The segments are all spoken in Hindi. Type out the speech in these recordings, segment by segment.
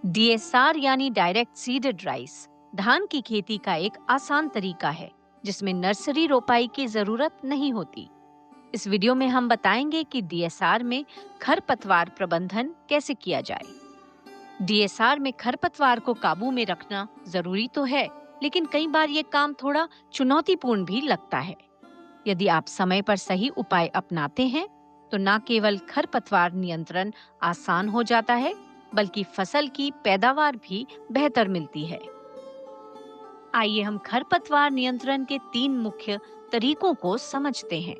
डीएसआर यानी डायरेक्ट सीडेड राइस धान की खेती का एक आसान तरीका है जिसमें नर्सरी रोपाई की जरूरत नहीं होती। इस वीडियो में हम बताएंगे कि डीएसआर में खरपतवार प्रबंधन कैसे किया जाए। डीएसआर में खरपतवार को काबू में रखना जरूरी तो है, लेकिन कई बार ये काम थोड़ा चुनौतीपूर्ण भी लगता है। यदि आप समय पर सही उपाय अपनाते हैं तो न केवल खरपतवार नियंत्रण आसान हो जाता है, बल्कि फसल की पैदावार भी बेहतर मिलती है। आइए हम खरपतवार नियंत्रण के 3 मुख्य तरीकों को समझते हैं।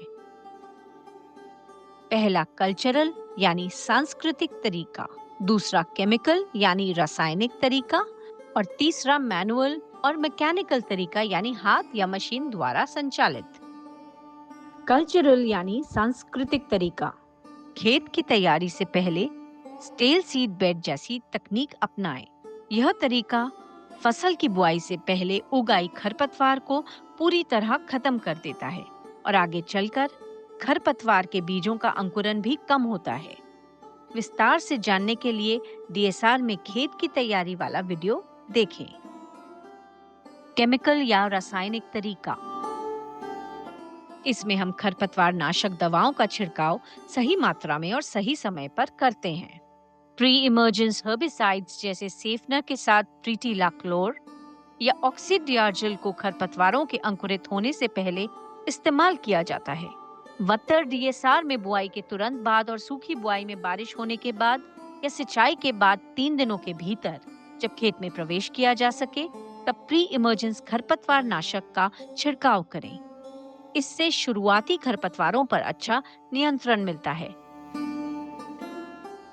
पहला कल्चरल यानी सांस्कृतिक तरीका, दूसरा केमिकल यानी रासायनिक तरीका और तीसरा मैनुअल और मैकेनिकल तरीका यानी हाथ या मशीन द्वारा संचालित। कल्चरल यानी सांस्कृतिक तरीका, खेत की तैयारी से पहले स्टेल सीड बेड जैसी तकनीक अपनाएं। यह तरीका फसल की बुआई से पहले उगाई खरपतवार को पूरी तरह खत्म कर देता है और आगे चलकर खरपतवार के बीजों का अंकुरन भी कम होता है। विस्तार से जानने के लिए डीएसआर में खेत की तैयारी वाला वीडियो देखें। केमिकल या रासायनिक तरीका, इसमें हम खरपतवार नाशक दवाओं का छिड़काव सही मात्रा में और सही समय पर करते हैं। प्री इमर्जेंस हर्बिसाइड्स जैसे सेफनर के साथ प्रीटिलाक्लोर या ऑक्सीडियार्जिल को खरपतवारों के अंकुरित होने से पहले इस्तेमाल किया जाता है। वत्तर डीएसआर में बुआई के तुरंत बाद और सूखी बुआई में बारिश होने के बाद या सिंचाई के बाद 3 दिनों के भीतर जब खेत में प्रवेश किया जा सके तब प्री इमर्जेंस खरपतवार नाशक का छिड़काव करें। इससे शुरुआती खरपतवारों पर अच्छा नियंत्रण मिलता है।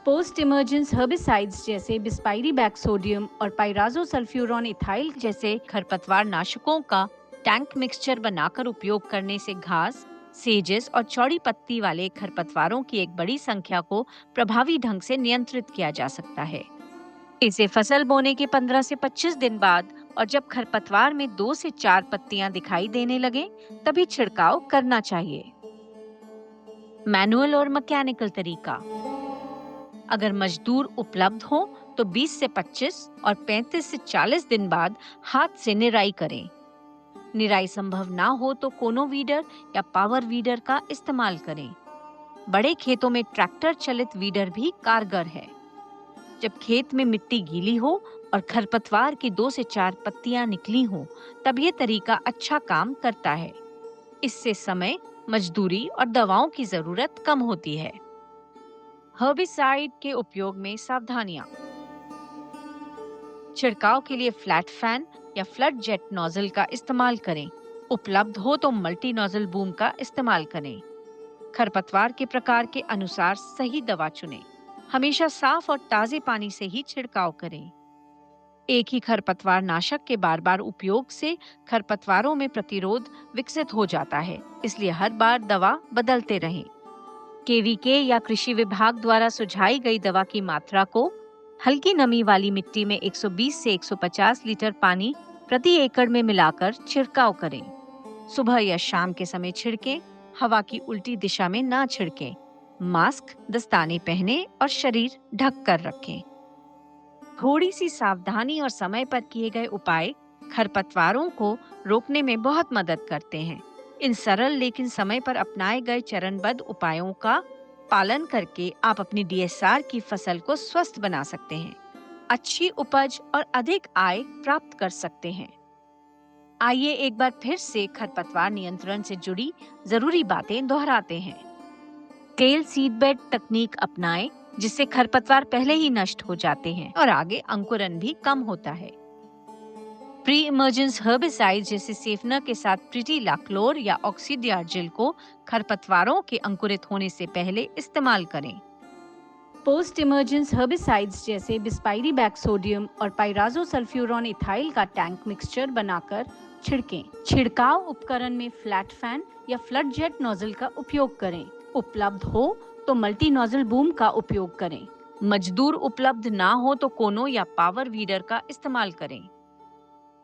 पोस्ट इमर्जेंस हर्बिसाइड्स जैसे बिस्पाइरिबैक्सोडियम और पाइराजोसल्फ्यूरॉन इथाइल जैसे खरपतवार नाशकों का टैंक मिक्सचर बनाकर उपयोग करने से घास, सेजेस और चौड़ी पत्ती वाले खरपतवारों की एक बड़ी संख्या को प्रभावी ढंग से नियंत्रित किया जा सकता है। इसे फसल बोने के 15 से 25 दिन बाद और जब खरपतवार में 2 से 4 पत्तियां दिखाई देने लगे तभी छिड़काव करना चाहिए। मैनुअल और मैकेनिकल तरीका, अगर मजदूर उपलब्ध हो तो 20 से 25 और 35 से 40 दिन बाद हाथ से निराई करें। निराई संभव ना हो तो कोनो वीडर या पावर वीडर का इस्तेमाल करें। बड़े खेतों में ट्रैक्टर चलित वीडर भी कारगर है। जब खेत में मिट्टी गीली हो और खरपतवार की 2 से 4 पत्तियां निकली हों, तब ये तरीका अच्छा काम करता है। इससे समय, मजदूरी और दवाओं की जरूरत कम होती है। हर्बिसाइड के उपयोग में सावधानियां, छिड़काव के लिए फ्लैट फैन या फ्लड जेट नोजल का इस्तेमाल करें। उपलब्ध हो तो मल्टी नोजल बूम का इस्तेमाल करें। खरपतवार के प्रकार के अनुसार सही दवा चुनें। हमेशा साफ और ताजे पानी से ही छिड़काव करें। एक ही खरपतवार नाशक के बार बार उपयोग से खरपतवारों में प्रतिरोध विकसित हो जाता है, इसलिए हर बार दवा बदलते रहें। केवीके या कृषि विभाग द्वारा सुझाई गई दवा की मात्रा को हल्की नमी वाली मिट्टी में 120 से 150 लीटर पानी प्रति एकड़ में मिलाकर छिड़काव करें। सुबह या शाम के समय छिड़कें। हवा की उल्टी दिशा में ना छिड़कें। मास्क, दस्ताने पहने और शरीर ढक कर रखें। थोड़ी सी सावधानी और समय पर किए गए उपाय खरपतवारों को रोकने में बहुत मदद करते हैं। इन सरल लेकिन समय पर अपनाए गए चरणबद्ध उपायों का पालन करके आप अपनी डीएसआर की फसल को स्वस्थ बना सकते हैं, अच्छी उपज और अधिक आय प्राप्त कर सकते हैं। आइए एक बार फिर से खरपतवार नियंत्रण से जुड़ी जरूरी बातें दोहराते हैं। टेल सीडबेड तकनीक अपनाएं, जिससे खरपतवार पहले ही नष्ट हो जाते हैं और आगे अंकुरन भी कम होता है। प्री इमर्जेंस हर्बिसाइड जैसे सेफनर के साथ प्रीटिलाक्लोर या ऑक्सीडियार्जिल को खरपतवारों के अंकुरित होने से पहले इस्तेमाल करें। पोस्ट इमर्जेंस हर्बिसाइड्स जैसे बिस्पाइरिबैक्सोडियम और पाइराजोसल्फ्यूरॉन इथाइल का टैंक मिक्सचर बनाकर छिड़कें। छिड़काव उपकरण में फ्लैट फैन या फ्लड जेट नोजल का उपयोग करें। उपलब्ध हो तो मल्टी नोजल बूम का उपयोग करें। मजदूर उपलब्ध ना हो तो कोनो या पावर वीडर का इस्तेमाल करें।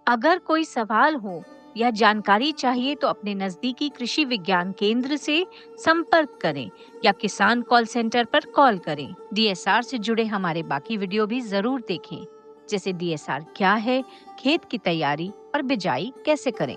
अगर कोई सवाल हो या जानकारी चाहिए तो अपने नजदीकी कृषि विज्ञान केंद्र से संपर्क करें या किसान कॉल सेंटर पर कॉल करें। डीएसआर से जुड़े हमारे बाकी वीडियो भी जरूर देखें। जैसे डीएसआर क्या है, खेत की तैयारी और बिजाई कैसे करें।